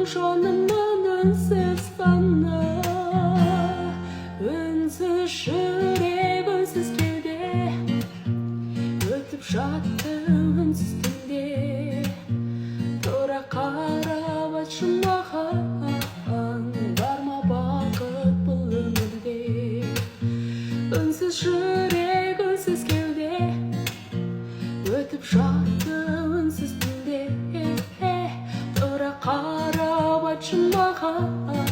жанымнан үнсіз ғана, үнсіз жүрек үнсіз кеуде, өтіп жатты үнсіз түнде. Тұра қарап айтшы маған, бар ма бақыт бұл өмірде? Үнсіз жүрек үнсіз кеуде, өтіп жатты үнсіз түнде. Тұра қарап айтшы маған,